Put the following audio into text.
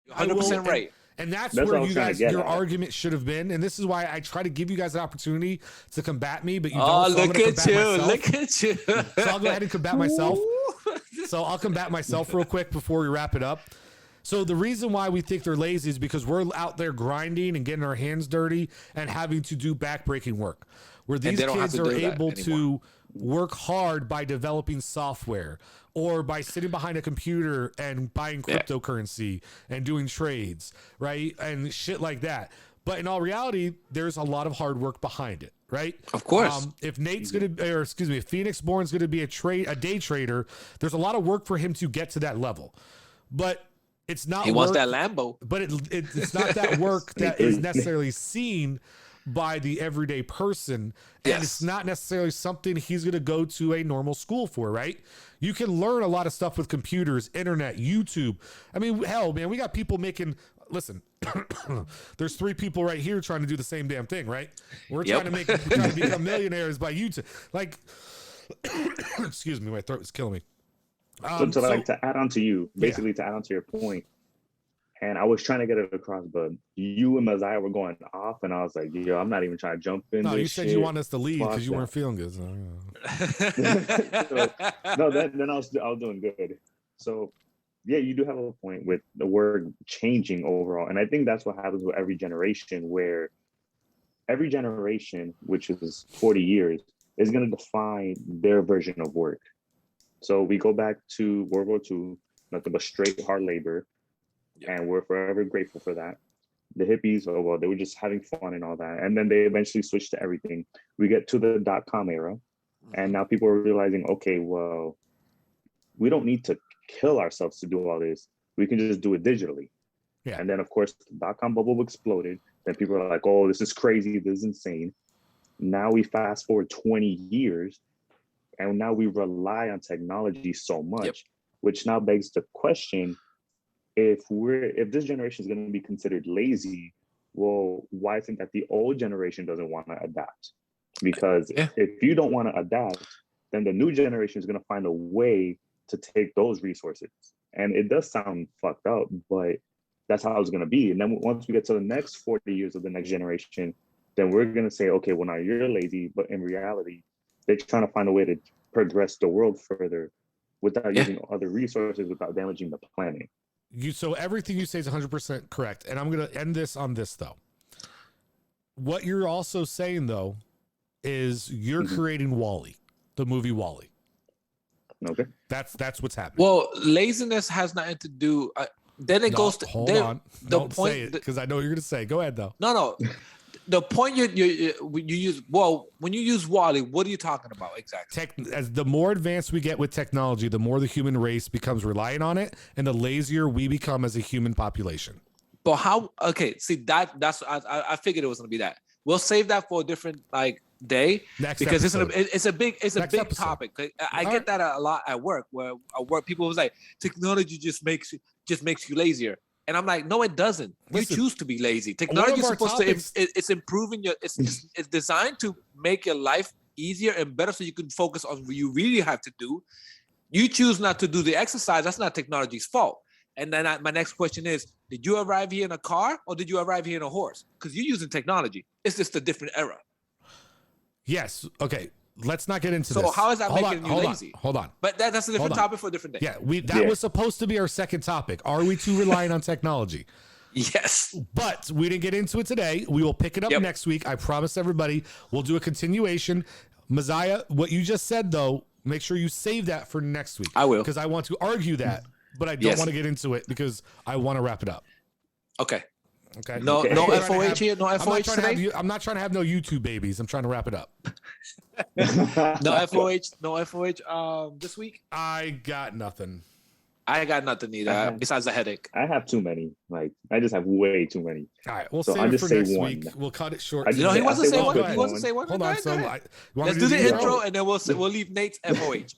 100% right. And that's what where I was you trying to guys, get your at. argument should have been. And this is why I try to give you guys an opportunity to combat me, but you don't. Oh, So I'm look gonna at combat you. myself. Look at you. So I'll go ahead and combat myself. So I'll combat myself real quick before we wrap it up. So the reason why we think they're lazy is because we're out there grinding and getting our hands dirty and having to do backbreaking work. Where these kids are able to work hard by developing software or by sitting behind a computer and buying cryptocurrency and doing trades, right? And shit like that. But in all reality, there's a lot of hard work behind it, right? Of course. If if Phoenix Born's going to be a day trader, there's a lot of work for him to get to that level. But it's not. He wants that Lambo. But it's not that work that is necessarily seen by the everyday person, and it's not necessarily something he's going to go to a normal school for, right? You can learn a lot of stuff with computers, internet, YouTube. I mean, hell, man, we got people making. Listen, there's 3 people right here trying to do the same damn thing, right? We're trying to become millionaires by YouTube. Like, excuse me, my throat is killing me. To add on to you, basically to add on to your point, and I was trying to get it across, but you and Messiah were going off, and I was like, yo, I'm not even trying to jump in. No, you said you want us to leave because you weren't feeling good. So, then I was doing good. So, yeah, you do have a point with the word changing overall. And I think that's what happens with every generation, where every generation, which is 40 years, is going to define their version of work. So we go back to World War II, nothing but straight hard labor. And we're forever grateful for that. The hippies, they were just having fun and all that. And then they eventually switched to everything. We get to the .com era. And now people are realizing, okay, well, we don't need to kill ourselves to do all this. We can just do it digitally. Yeah. And then, of course, the .com bubble exploded. Then people are like, oh, this is crazy. This is insane. Now we fast forward 20 years. And now we rely on technology so much, which now begs the question, if this generation is going to be considered lazy, well, why is it that the old generation doesn't want to adapt? Because if you don't want to adapt, then the new generation is going to find a way to take those resources. And it does sound fucked up, but that's how it's going to be. And then once we get to the next 40 years of the next generation, then we're going to say, okay, well, now you're lazy. But in reality, they're trying to find a way to progress the world further without using other resources, without damaging the planet. So everything you say is 100% correct. And I'm going to end this on this, though. What you're also saying, though, is you're creating WALL-E, the movie WALL-E. Okay. That's what's happening. Well, laziness has nothing to do. Then it goes to hold on. Don't point, say it because I know what you're going to say. Go ahead, though. No. The point you use, when you use WALL-E, what are you talking about exactly? As the more advanced we get with technology, the more the human race becomes reliant on it, and the lazier we become as a human population. But how? Okay, see that's I figured it was going to be that. We'll save that for a different day because it's a big episode. Topic. I get that a lot at work, where people was like, technology just makes you lazier. And I'm like, no, it doesn't. You choose to be lazy. Technology is supposed to, it's improving it's designed to make your life easier and better so you can focus on what you really have to do. You choose not to do the exercise. That's not technology's fault. And then my next question is, did you arrive here in a car or did you arrive here in a horse? Because you're using technology. It's just a different era. Yes. Okay. Let's not get into this. So how is that making you lazy? Hold on. But that's a different topic for a different day. Yeah, that was supposed to be our second topic. Are we too reliant on technology? Yes. But we didn't get into it today. We will pick it up next week. I promise everybody we'll do a continuation. Messiah, what you just said, though, make sure you save that for next week. I will. Because I want to argue that, but I don't want to get into it because I want to wrap it up. Okay. Okay. No FOH here. No FOH today. I'm not trying to have no YouTube babies. I'm trying to wrap it up. No FOH. No FOH. This week. I got nothing. I got nothing either. Besides a headache. I have too many. I just have way too many. All right, we'll save it for next week. We'll cut it short. He wants to say one. He wants to say one. Hold on. Let's do the intro and then we'll leave Nate's FOH.